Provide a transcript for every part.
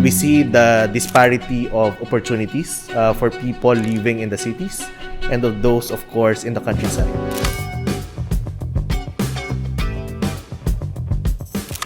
we see the disparity of opportunities for people living in the cities and of those, of course, in the countryside.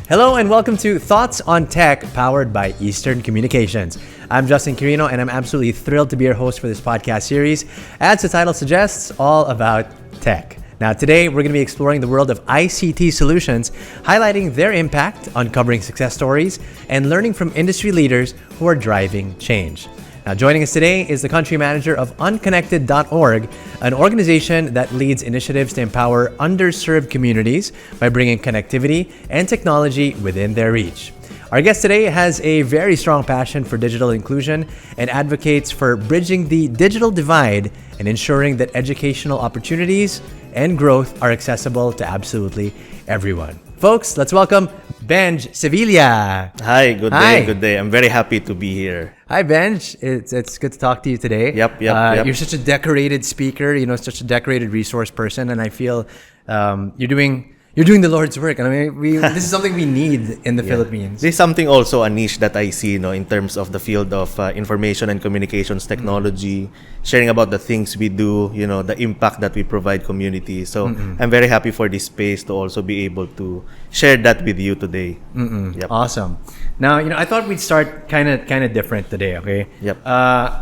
Hello and welcome to Thoughts on Tech, powered by Eastern Communications. I'm Justin Quirino and I'm absolutely thrilled to be your host for this podcast series. As the title suggests, all about tech. Now today, we're going to be exploring the world of ICT solutions, highlighting their impact, uncovering success stories, and learning from industry leaders who are driving change. Now joining us today is the country manager of unconnected.org, an organization that leads initiatives to empower underserved communities by bringing connectivity and technology within their reach. Our guest today has a very strong passion for digital inclusion and advocates for bridging the digital divide and ensuring that educational opportunities and growth are accessible to absolutely everyone. Folks, let's welcome Benjz Sevilla. Hi, good day, good day. I'm very happy to be here. Hi, Benjz. It's good to talk to you today. Yep. You're such a decorated speaker, such a decorated resource person, and I feel you're doing the Lord's work. And I mean, this is something we need in the Philippines. This is something also a niche that I see, in terms of the field of information and communications technology, sharing about the things we do, the impact that we provide communities. So I'm very happy for this space to also be able to share that with you today. Yep. Awesome. Now, I thought we'd start kind of different today, okay? Yep.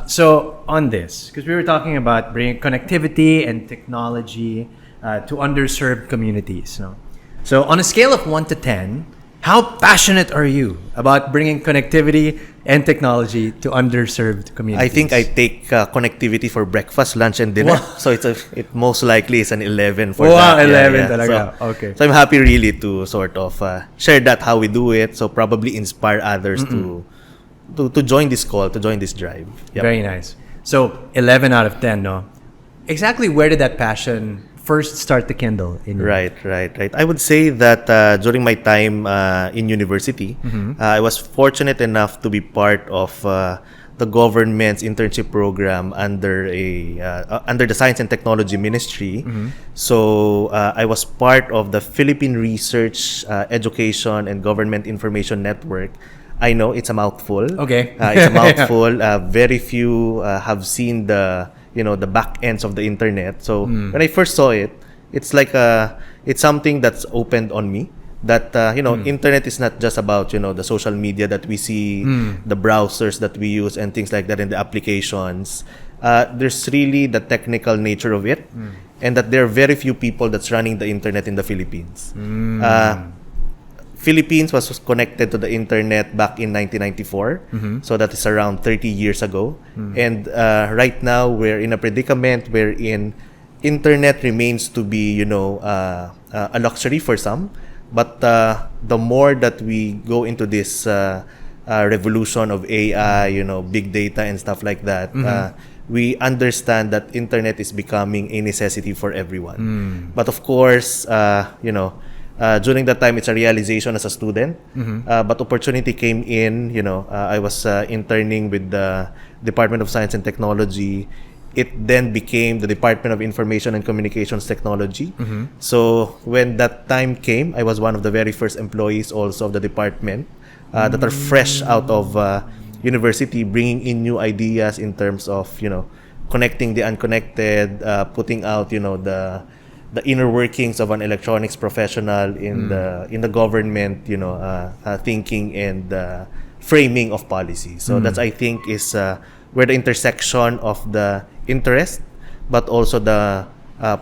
So on this, because we were talking about bringing connectivity and technology to underserved communities. So on a scale of 1 to 10, how passionate are you about bringing connectivity and technology to underserved communities? I think I take connectivity for breakfast, lunch, and dinner. Wow. So it most likely is an 11 for that. Wow, 11 talaga. Okay. So I'm happy really to sort of share that, how we do it. So probably inspire others to join this call, to join this drive. Yep. Very nice. So 11 out of 10, no? Exactly where did that passion first start to kindle in you? Right. I would say that during my time in university, I was fortunate enough to be part of the government's internship program under the Science and Technology Ministry. So I was part of the Philippine Research, Education, and Government Information Network. I know it's a mouthful. Okay. It's a mouthful. Very few have seen the back ends of the internet. So when I first saw it, it's like it's something that's opened on me. That internet is not just about the social media that we see, the browsers that we use, and things like that, and the applications. There's really the technical nature of it, and that there are very few people that's running the internet in the Philippines. Philippines was connected to the internet back in 1994, so that is around 30 years ago. And right now, we're in a predicament wherein internet remains to be, a luxury for some. But the more that we go into this revolution of AI, big data and stuff like that, we understand that internet is becoming a necessity for everyone. But of course, during that time, it's a realization as a student. But opportunity came in. I was interning with the Department of Science and Technology. It then became the Department of Information and Communications Technology. So when that time came, I was one of the very first employees also of the department that are fresh out of university, bringing in new ideas in terms of connecting the unconnected, putting out the inner workings of an electronics professional in the government, thinking and framing of policy. So that's, I think, is where the intersection of the interest, but also the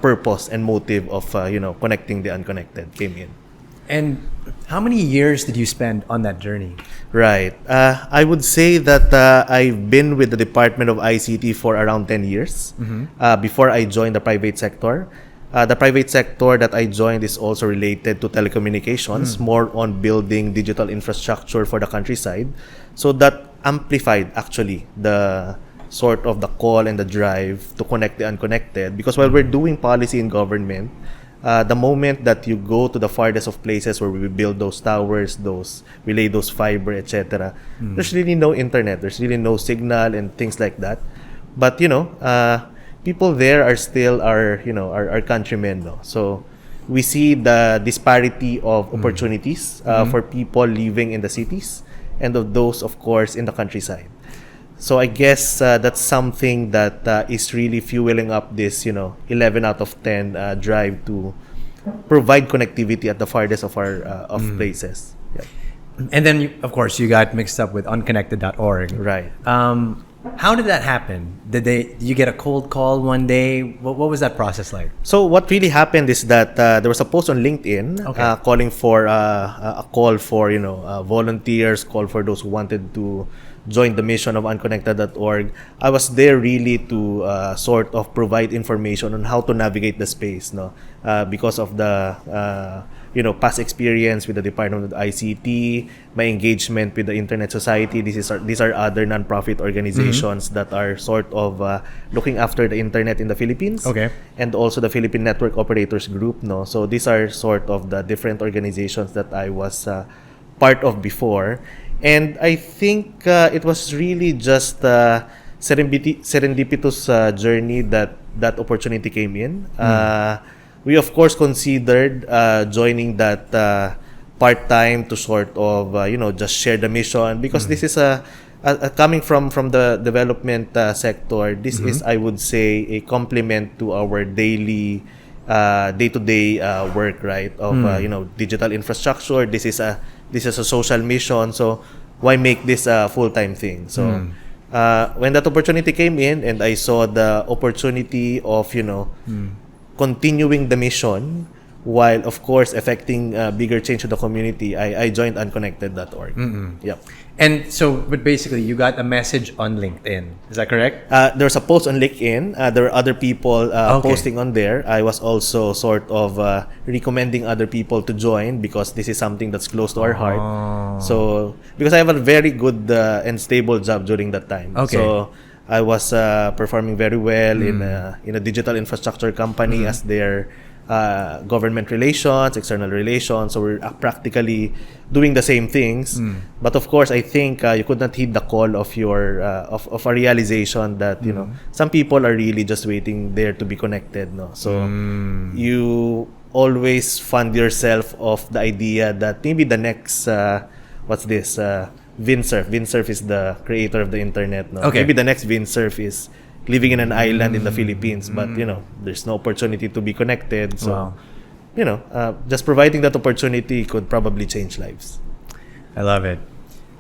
purpose and motive of connecting the unconnected came in. And how many years did you spend on that journey? Right. I would say that I've been with the Department of ICT for around 10 years before I joined the private sector. The private sector that I joined is also related to telecommunications, more on building digital infrastructure for the countryside. So that amplified actually the sort of the call and the drive to connect the unconnected. Because while we're doing policy in government, the moment that you go to the farthest of places where we build those towers, we lay those fiber, etc., there's really no internet, there's really no signal and things like that. But people there are still our countrymen, no? So we see the disparity of opportunities for people living in the cities and of those, of course, in the countryside. So I guess that's something that is really fueling up this, 11 out of 10 drive to provide connectivity at the farthest of our of places. Yeah. And then, of course, you got mixed up with unconnected.org. Right. How did that happen? Did you get a cold call one day? What was that process like? So what really happened is that there was a post on LinkedIn calling for a call for volunteers, call for those who wanted to join the mission of unconnected.org. I was there really to sort of provide information on how to navigate the space, because of the past experience with the Department of ICT, my engagement with the Internet Society. These are other non-profit organizations that are sort of looking after the internet in the Philippines. Okay. And also the Philippine Network Operators Group. So these are sort of the different organizations that I was part of before. And I think it was really just serendipitous journey that opportunity came in. We of course considered joining that part-time to sort of just share the mission, because this is coming from the development sector. This is, I would say, a complement to our daily day-to-day work, right? Of digital infrastructure. This is a social mission. So why make this a full-time thing? So when that opportunity came in, and I saw the opportunity of continuing the mission while of course affecting bigger change to the community, I joined unconnected.org. Yep. And so, but basically, you got a message on LinkedIn. Is that correct? There was a post on LinkedIn. There were other people posting on there. I was also sort of recommending other people to join, because this is something that's close to our heart. So, because I have a very good and stable job during that time. Okay. So, I was performing very well in a digital infrastructure company as their government relations, external relations. So we're practically doing the same things. But of course, I think you could not heed the call of your of a realization that some people are really just waiting there to be connected. No, so you always fund yourself of the idea that maybe the next Windsurf. Windsurf is the creator of the internet. No? Okay. Maybe the next Windsurf is living in an island in the Philippines, but there's no opportunity to be connected. So, just providing that opportunity could probably change lives. I love it.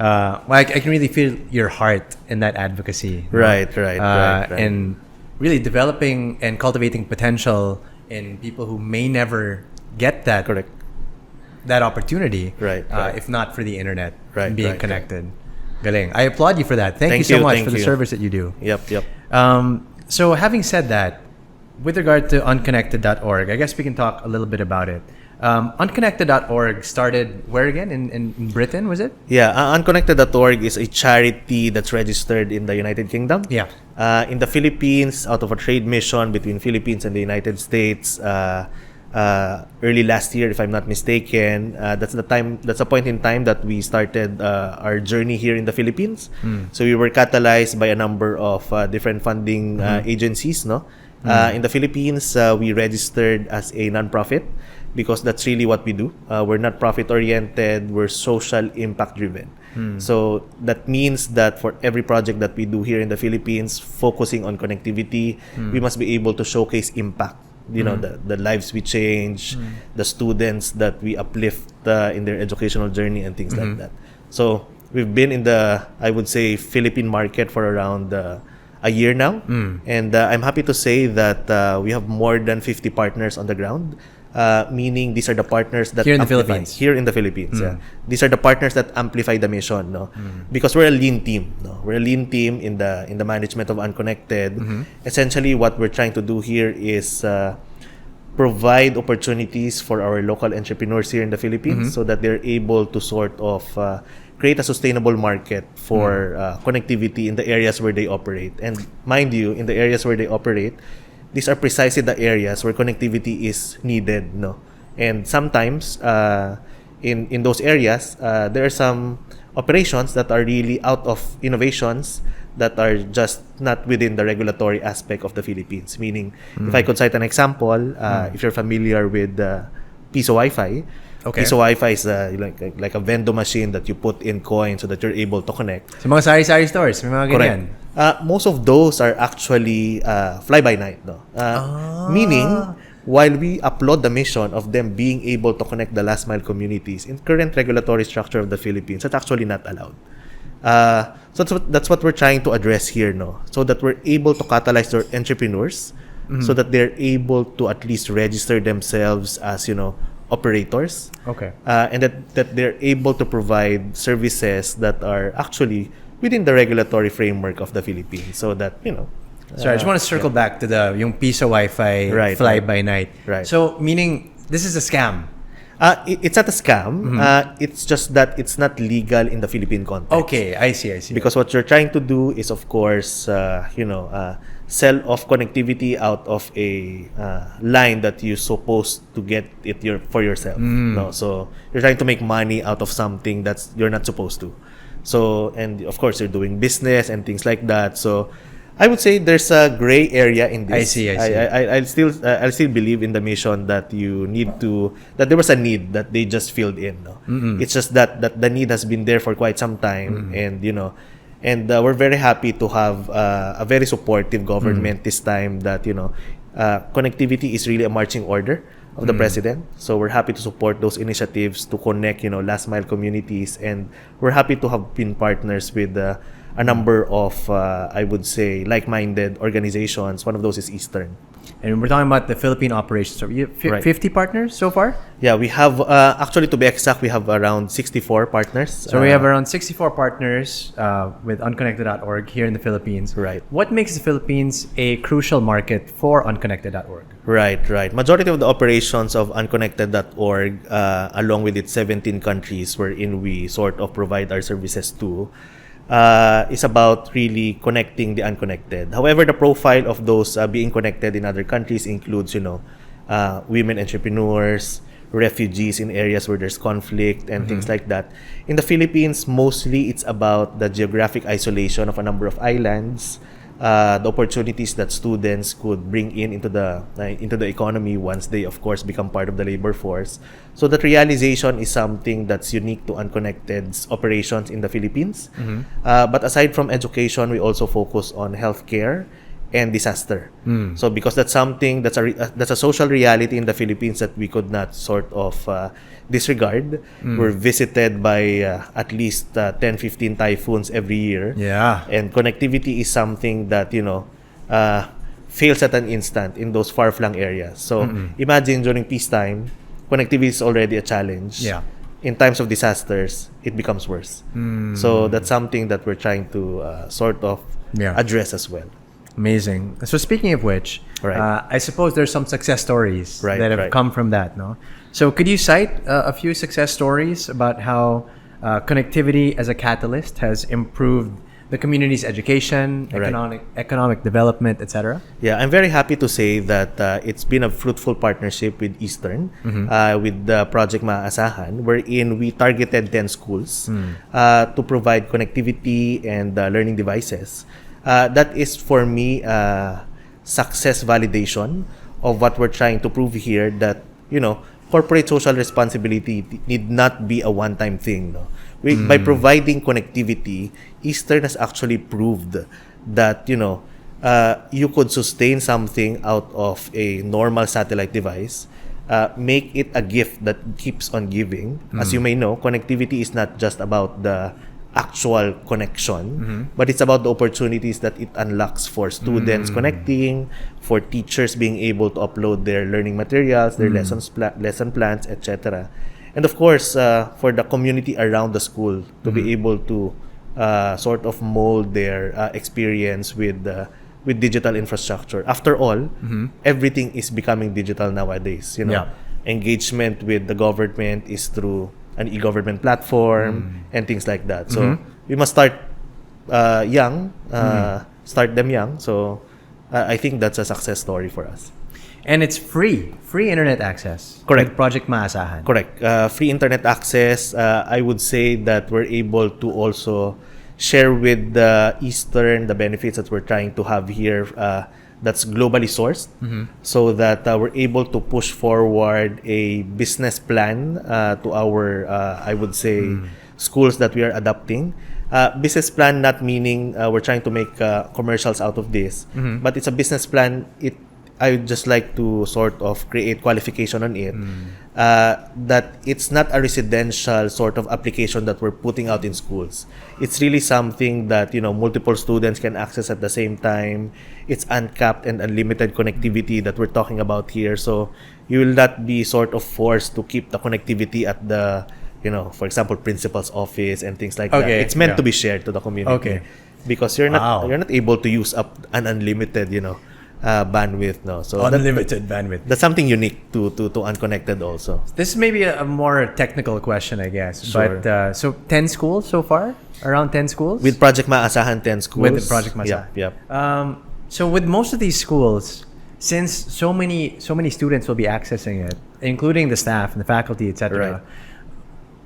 I can really feel your heart in that advocacy. Right. And really developing and cultivating potential in people who may never get that. Correct. That opportunity, right. If not for the internet, right, being connected. Galing. I applaud you for that. Thank you so much for the service that you do. Yep. So having said that, with regard to unconnected.org, I guess we can talk a little bit about it. Unconnected.org started where again? In Britain, was it? Yeah, unconnected.org is a charity that's registered in the United Kingdom. Yeah. In the Philippines, out of a trade mission between Philippines and the United States, early last year, if I'm not mistaken. That's the point in time that we started our journey here in the Philippines. So we were catalyzed by a number of different funding agencies. In the Philippines, we registered as a nonprofit, because that's really what we do. We're not profit oriented. We're social impact driven. So that means that for every project that we do here in the Philippines, focusing on connectivity, we must be able to showcase impact. The lives we change, the students that we uplift in their educational journey and things like that. So we've been in the, I would say, Philippine market for around a year now. And I'm happy to say that we have more than 50 partners on the ground. Meaning these are the partners that here in amplify, here in the Philippines. Yeah. These are the partners that amplify the mission, because we're a lean team. We're a lean team in the management of Unconnected. Essentially, what we're trying to do here is provide opportunities for our local entrepreneurs here in the Philippines, so that they're able to sort of create a sustainable market for connectivity in the areas where they operate. And mind you, in the areas where they operate, these are precisely the areas where connectivity is needed, And sometimes, in those areas, there are some operations that are really out of innovations that are just not within the regulatory aspect of the Philippines. Meaning, if I could cite an example, if you're familiar with piso Wi-Fi, Okay. Piso Wi-Fi is like a vending machine that you put in coins so that you're able to connect. Sa mga sari-sari stores, may mga ganyan. Most of those are actually fly-by-night. No? Meaning, while we applaud the mission of them being able to connect the last mile communities, in current regulatory structure of the Philippines, that's actually not allowed. So that's what we're trying to address here, no? So that we're able to catalyze their entrepreneurs, so that they're able to at least register themselves as, operators. Okay. And that they're able to provide services that are actually within the regulatory framework of the Philippines, so that, Sorry, I just want to circle back to yung Piso Wi-Fi fly-by-night. Right. So, meaning, this is a scam. It's not a scam. It's just that it's not legal in the Philippine context. Okay, I see. Because what you're trying to do is, of course, sell off connectivity out of a line that you're supposed to get it for yourself. No, so you're trying to make money out of something that's you're not supposed to. So, and of course, you're doing business and things like that. So, I would say there's a gray area in this. I see. I'll still believe in the mission that that there was a need that they just filled in. No? It's just that the need has been there for quite some time, and we're very happy to have a very supportive government this time. That connectivity is really a marching order of the president. So we're happy to support those initiatives to connect last mile communities, and we're happy to have been partners with a number of, I would say, like-minded organizations. One of those is Eastern. And we're talking about the Philippine operations. So you have 50 partners so far? Yeah, we have, actually to be exact, we have around 64 partners. So we have around 64 partners with unconnected.org here in the Philippines. Right. What makes the Philippines a crucial market for unconnected.org? Right. Majority of the operations of unconnected.org, along with its 17 countries wherein we sort of provide our services to, is about really connecting the unconnected. However, the profile of those being connected in other countries includes, women entrepreneurs, refugees in areas where there's conflict and things like that. In the Philippines, mostly it's about the geographic isolation of a number of islands, the opportunities that students could bring into the economy once they, of course, become part of the labor force. So that realization is something that's unique to Unconnected's operations in the Philippines. But aside from education, we also focus on healthcare and disaster. So because that's something that's a social reality in the Philippines that we could not sort of disregard. We're visited by at least 10-15 typhoons every year. Yeah. And connectivity is something that fails at an instant in those far-flung areas. So imagine during peacetime, connectivity is already a challenge. Yeah. In times of disasters, it becomes worse. So that's something that we're trying to sort of address as well. Amazing. So speaking of which, I suppose there's some success stories that have come from that, no? So could you cite a few success stories about how connectivity as a catalyst has improved the community's education, economic development, etc.? Yeah, I'm very happy to say that it's been a fruitful partnership with Eastern, with the Project Maaasahan, wherein we targeted 10 schools to provide connectivity and learning devices. That is, for me, success validation of what we're trying to prove here, that, corporate social responsibility need not be a one-time thing. No? By providing connectivity, Eastern has actually proved that, you could sustain something out of a normal satellite device, make it a gift that keeps on giving. As you may know, connectivity is not just about the actual connection, but it's about the opportunities that it unlocks for students connecting, for teachers being able to upload their learning materials, their lesson plans, etc. And of course, for the community around the school to be able to sort of mold their experience with digital infrastructure. After all, everything is becoming digital nowadays. Engagement with the government is through an e-government platform and things like that. So we must start young, start them young. So I think that's a success story for us. And it's free internet access. Correct. With Project Maaasahan. Correct. Free internet access. I would say that we're able to also share with the Eastern the benefits that we're trying to have here that's globally sourced, so that we're able to push forward a business plan to our, I would say, schools that we are adopting. Business plan not meaning we're trying to make commercials out of this, but it's a business plan. I would just like to sort of create qualification on it, that it's not a residential sort of application that we're putting out in schools. It's really something that, multiple students can access at the same time. It's uncapped and unlimited connectivity that we're talking about here. So you will not be sort of forced to keep the connectivity at the, for example, principal's office and things like that. It's meant to be shared to the community. Because you're not able to use up an unlimited, bandwidth, no. So unlimited bandwidth. That's something unique to unconnected also. This may be a more technical question, I guess. Sure. But so 10 schools so far? Around 10 schools? With Project Maasahan, 10 schools. With Project Maasahan. Yep. So with most of these schools, since so many students will be accessing it, including the staff and the faculty, etc.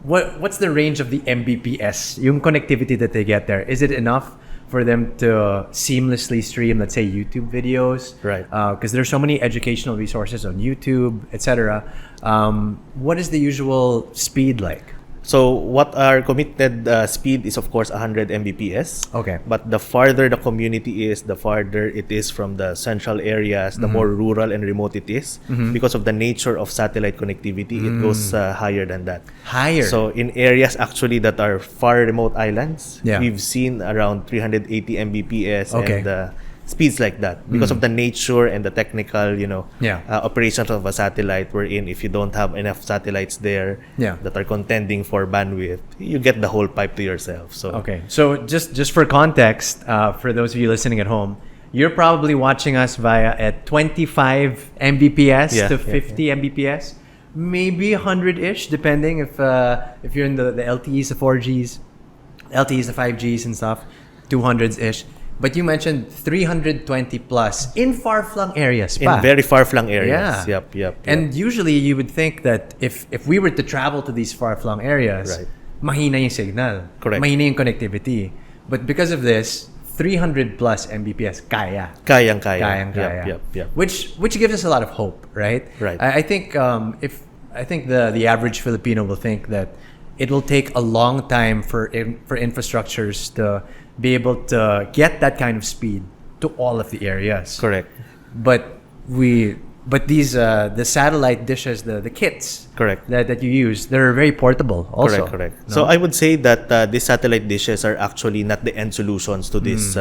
Right. What's the range of the Mbps, yung connectivity that they get there? Is it enough for them to seamlessly stream, let's say, YouTube videos? Right. Because there's so many educational resources on YouTube, etc. What is the usual speed like? So what our committed speed is, of course, 100 Mbps. Okay. But the farther the community is, the farther it is from the central areas, the more rural and remote it is. Because of the nature of satellite connectivity, it goes higher than that. Higher? So in areas actually that are far remote islands, we've seen around 380 Mbps and speeds like that because of the nature and the technical, operations of a satellite. Wherein if you don't have enough satellites there that are contending for bandwidth, you get the whole pipe to yourself. So so just for context, for those of you listening at home, you're probably watching us via at 25 Mbps to 50 Mbps, maybe 100-ish, depending if you're in the LTEs, the 4Gs, LTEs, the 5Gs and stuff, 200s-ish. But you mentioned 320 plus in far-flung areas. In very far-flung areas. Yep. And usually you would think that if we were to travel to these far-flung areas, mahina yung signal. Correct. Mahina yung connectivity. But because of this, 300 plus Mbps, kaya. Kayang-kaya. Yep. Which gives us a lot of hope, right? Right. I think the average Filipino will think that it will take a long time for infrastructures to be able to get that kind of speed to all of the areas. Correct. But these the satellite dishes, the kits, that you use, they're very portable also. Correct. No? So I would say that these satellite dishes are actually not the end solutions to these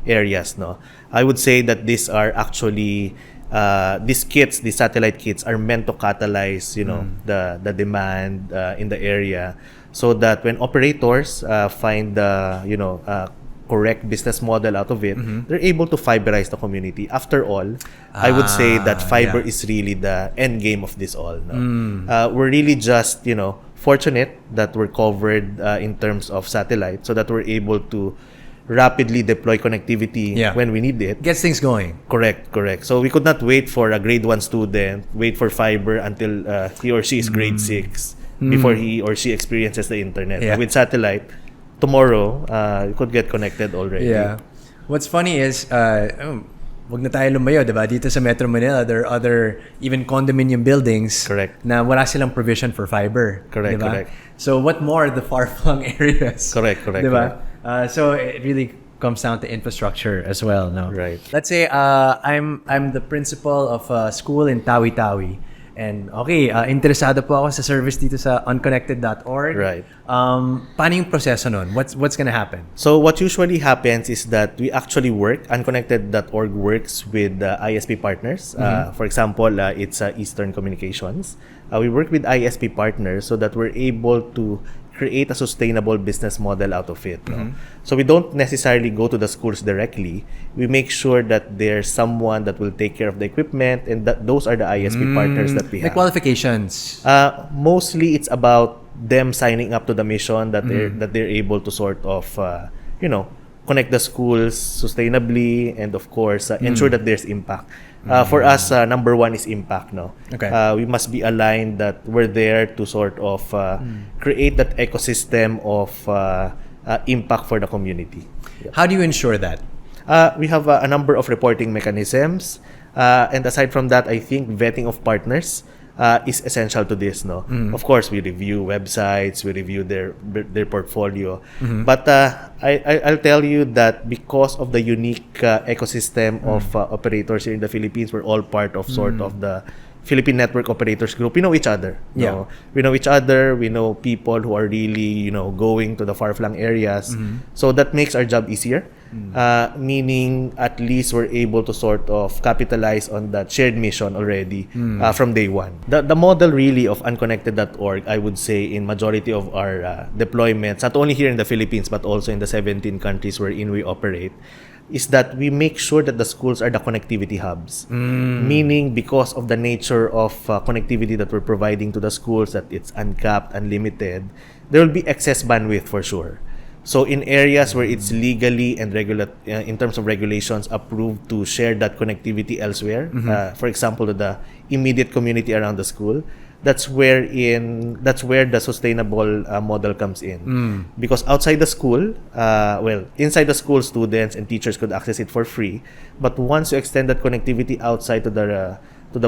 areas. No, I would say that these are actually these satellite kits are meant to catalyze, the demand in the area, so that when operators find the correct business model out of it, they're able to fiberize the community. After all, I would say that fiber is really the end game of this all. No? We're really just fortunate that we're covered in terms of satellite, so that we're able to rapidly deploy connectivity when we need it. Gets things going. Correct. So we could not wait for a grade 1 student, wait for fiber until he or she is grade 6 before he or she experiences the internet. With satellite, tomorrow, you could get connected already. Yeah. What's funny is, wag na tayo lumayo, diba? Dito sa Metro Manila, there are other even condominium buildings na wala silang provision for fiber. Correct. So what more the far-flung areas? Correct. Diba? So it really comes down to infrastructure as well, no? Right. Let's say I'm the principal of a school in Tawi-Tawi. And interesado po ako sa service dito sa unconnected.org. Right. Paano yung proseso nun? What's gonna happen? So what usually happens is that we actually unconnected.org works with ISP partners. For example, it's Eastern Communications. We work with ISP partners so that we're able to create a sustainable business model out of it. No? So we don't necessarily go to the schools directly. We make sure that there's someone that will take care of the equipment, and that those are the ISP partners that we have. The qualifications. Mostly it's about them signing up to the mission that they're able to sort of connect the schools sustainably, and of course ensure that there's impact. For us, number one is impact. No, we must be aligned that we're there to sort of create that ecosystem of impact for the community. How do you ensure that? We have a number of reporting mechanisms. And aside from that, I think vetting of partners is essential to this. No, of course, we review websites, we review their portfolio, but I'll tell you that because of the unique ecosystem of operators here in the Philippines, we're all part of sort of the Philippine Network Operators Group. We know each other. Yeah. No? We know each other. We know people who are really, going to the far-flung areas. So that makes our job easier. Meaning, at least we're able to sort of capitalize on that shared mission already from day one. The model really of unconnected.org, I would say, in majority of our deployments, not only here in the Philippines, but also in the 17 countries wherein we operate, is that we make sure that the schools are the connectivity hubs. Meaning, because of the nature of connectivity that we're providing to the schools, that it's uncapped, unlimited, there will be excess bandwidth for sure. So in areas where it's legally and in terms of regulations approved to share that connectivity elsewhere, for example, to the immediate community around the school, that's where the sustainable model comes in. Because outside the school, inside the school, students and teachers could access it for free. But once you extend that connectivity outside to the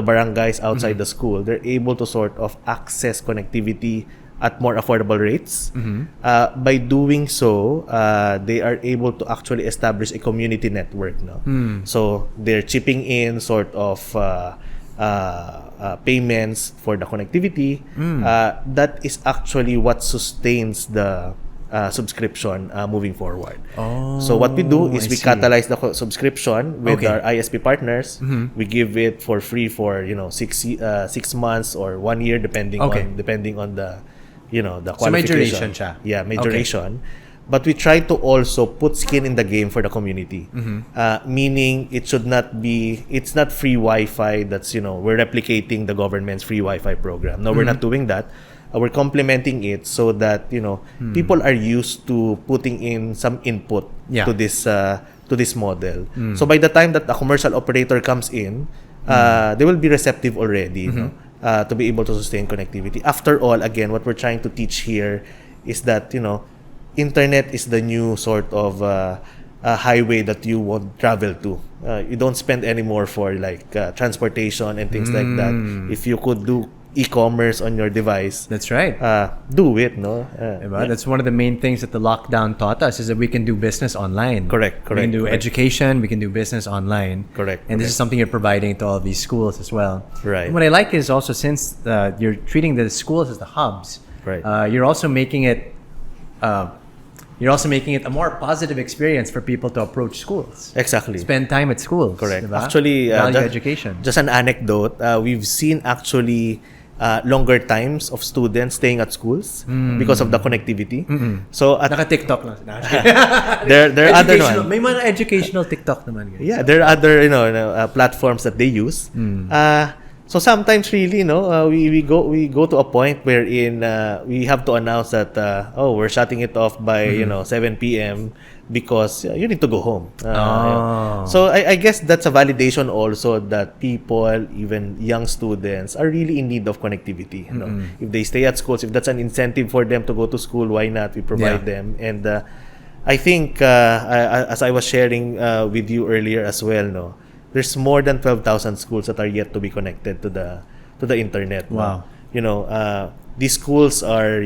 barangays outside the school, they're able to sort of access connectivity at more affordable rates. By doing so, they are able to actually establish a community network. No? So they're chipping in sort of payments for the connectivity. That is actually what sustains the subscription moving forward. So what we do is we catalyze the subscription with our ISP partners. We give it for free for 6 months or 1 year, depending on the the qualification. So may duration siya. Yeah, may duration. But we try to also put skin in the game for the community. Meaning it's not free Wi-Fi that's, we're replicating the government's free Wi-Fi program. No, we're not doing that. We're complementing it so that, people are used to putting in some input to this model. So by the time that a commercial operator comes in, they will be receptive already, to be able to sustain connectivity. After all, again, what we're trying to teach here is that, internet is the new sort of highway that you won't travel to. You don't spend anymore for transportation and things like that. If you could do e-commerce on your device, that's right. Do it, no? That's one of the main things that the lockdown taught us, is that we can do business online. Correct. We can do education, we can do business online. Correct. And this is something you're providing to all of these schools as well. Right. And what I like is also, since you're treating the schools as the hubs, you're also making it a more positive experience for people to approach schools. Exactly. Spend time at schools. Correct. Diba? Actually, value education. Just an anecdote. We've seen actually longer times of students staying at schools because of the connectivity. So at Naka-TikTok lang. there are other one. May mga educational TikTok naman. Guys. Yeah, there are other platforms that they use. So sometimes really, we go to a point wherein we have to announce that we're shutting it off by 7 p.m. because you need to go home. So I guess that's a validation also that people, even young students, are really in need of connectivity. If they stay at schools, if that's an incentive for them to go to school, why not? We provide them. And I think, as I was sharing with you earlier as well, there's more than 12,000 schools that are yet to be connected to the internet. Wow. These schools are,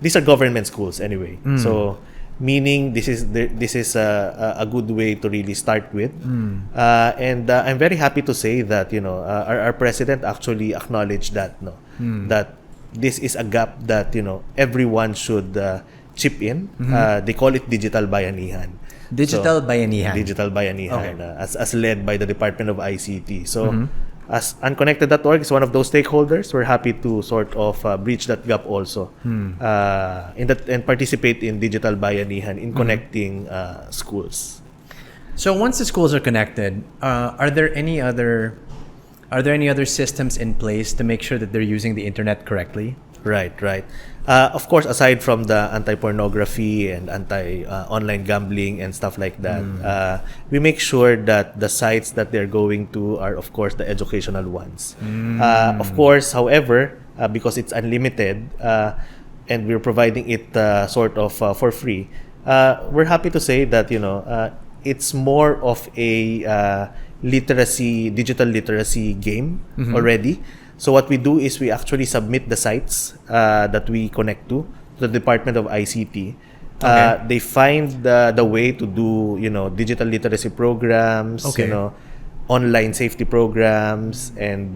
these are government schools anyway. So meaning this is a good way to really start with. And I'm very happy to say that our president actually acknowledged that that this is a gap that everyone should chip in. They call it digital bayanihan. Digital bayanihan. Digital bayanihan, as led by the Department of ICT. So, as unconnected.org is one of those stakeholders, we're happy to sort of bridge that gap also, and participate in digital bayanihan in connecting schools. So once the schools are connected, are there any other systems in place to make sure that they're using the internet correctly? Right. Of course, aside from the anti-pornography and anti-online gambling and stuff like that, we make sure that the sites that they're going to are, of course, the educational ones. Of course, however, because it's unlimited and we're providing it sort of for free, we're happy to say that it's more of a digital literacy game already. So what we do is we actually submit the sites that we connect to the Department of ICT. They find the way to do, digital literacy programs, online safety programs, and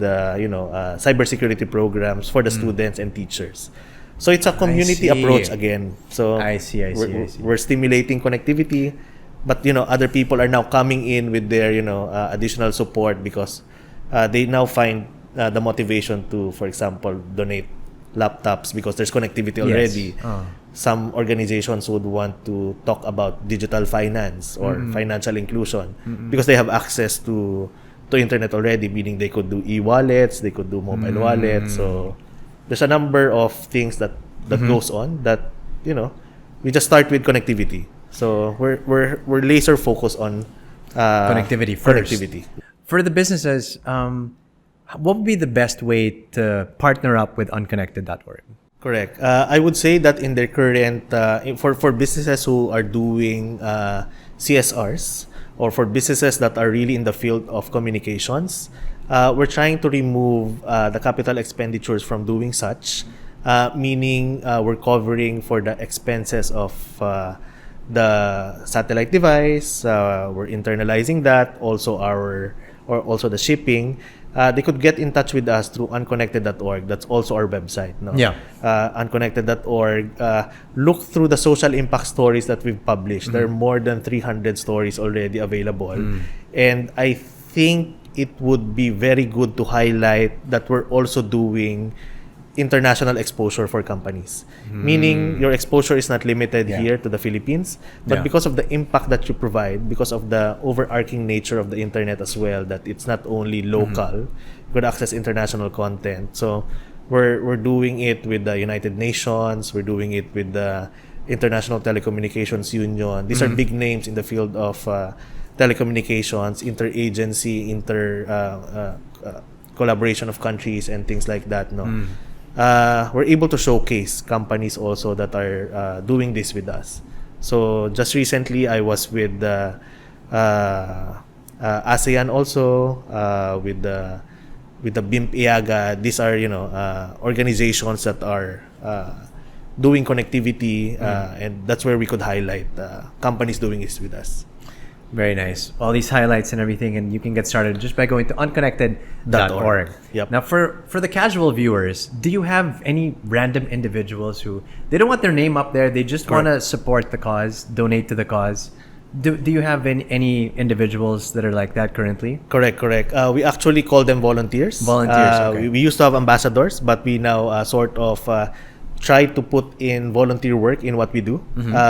cybersecurity programs for the students and teachers. So it's a community approach again. So I see. We're stimulating connectivity, but other people are now coming in with their additional support because they now find the motivation to, for example, donate laptops because there's connectivity already. Some organizations would want to talk about digital finance or financial inclusion because they have access to internet already, meaning they could do e-wallets, they could do mobile wallets. So there's a number of things that goes on that we just start with connectivity. So we're laser focused on connectivity first. For the businesses, what would be the best way to partner up with unconnected.org? Correct. I would say that in their current, for businesses who are doing CSRs, or for businesses that are really in the field of communications, we're trying to remove the capital expenditures from doing such, meaning we're covering for the expenses of the satellite device, we're internalizing that, also also the shipping. They could get in touch with us through unconnected.org. That's also our website. Unconnected.org. Look through the social impact stories that we've published. There are more than 300 stories already available. And I think it would be very good to highlight that we're also doing international exposure for companies. Meaning your exposure is not limited here to the Philippines, but because of the impact that you provide, because of the overarching nature of the internet as well, that it's not only local, you could access international content. So we're doing it with the United Nations, we're doing it with the International Telecommunications Union. These are big names in the field of telecommunications, interagency, collaboration of countries and things like that. We're able to showcase companies also that are doing this with us. So just recently, I was with ASEAN also, with the BIMP IAGA. These are organizations that are doing connectivity, and that's where we could highlight companies doing this with us. Very nice. All these highlights and everything, and you can get started just by going to unconnected.org. Yep. Now, for the casual viewers, do you have any random individuals who they don't want their name up there? They just want to support the cause, donate to the cause. Do you have any individuals that are like that currently? Correct. We actually call them volunteers. Okay. We used to have ambassadors, but we now sort of try to put in volunteer work in what we do,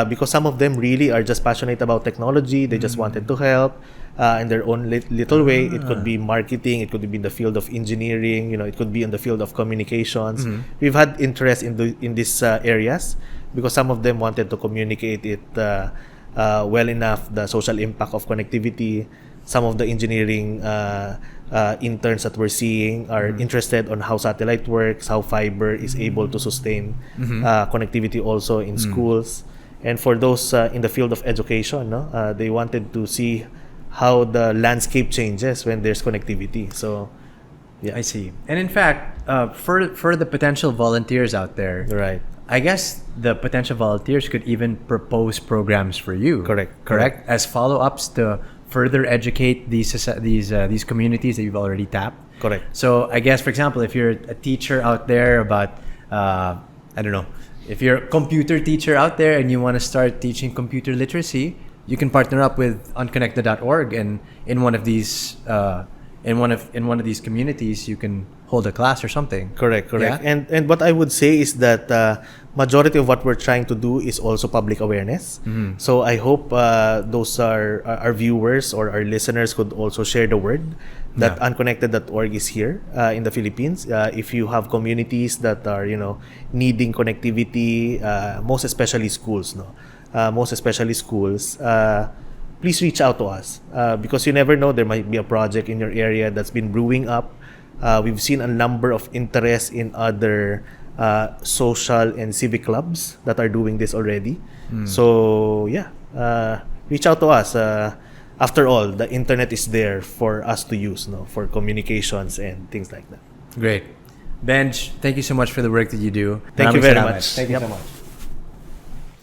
because some of them really are just passionate about technology. They just wanted to help in their own little way. It could be marketing, it could be in the field of engineering, it could be in the field of communications. We've had interest in these areas because some of them wanted to communicate it well enough, the social impact of connectivity. Some of the engineering interns that we're seeing are interested on how satellite works, how fiber is able to sustain connectivity also in schools. And for those in the field of education, they wanted to see how the landscape changes when there's connectivity. So, yeah. I see. And in fact, for the potential volunteers out there, Right. I guess the potential volunteers could even propose programs for you. Correct. As follow-ups to further educate these communities that you've already tapped. Correct. So I guess, for example, if you're a teacher out there about, I don't know, if you're a computer teacher out there and you want to start teaching computer literacy, you can partner up with unconnected.org, and in one of these communities, you can hold a class or something. Correct. Yeah? And what I would say is that majority of what we're trying to do is also public awareness. So I hope those are our viewers or our listeners could also share the word that unconnected.org is here in the Philippines. If you have communities that are needing connectivity, most especially schools, please reach out to us because you never know, there might be a project in your area that's been brewing up. We've seen a number of interest in other social and civic clubs that are doing this already. So reach out to us. after all, the internet is there for us to use, no, for communications and things like that. Great. Benj, thank you so much for the work that you do. Thank you very much. Thank you so much.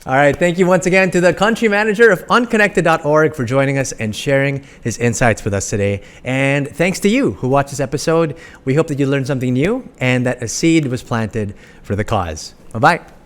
All right, thank you once again to the country manager of unconnected.org for joining us and sharing his insights with us today. And thanks to you who watched this episode. We hope that you learned something new and that a seed was planted for the cause. Bye-bye.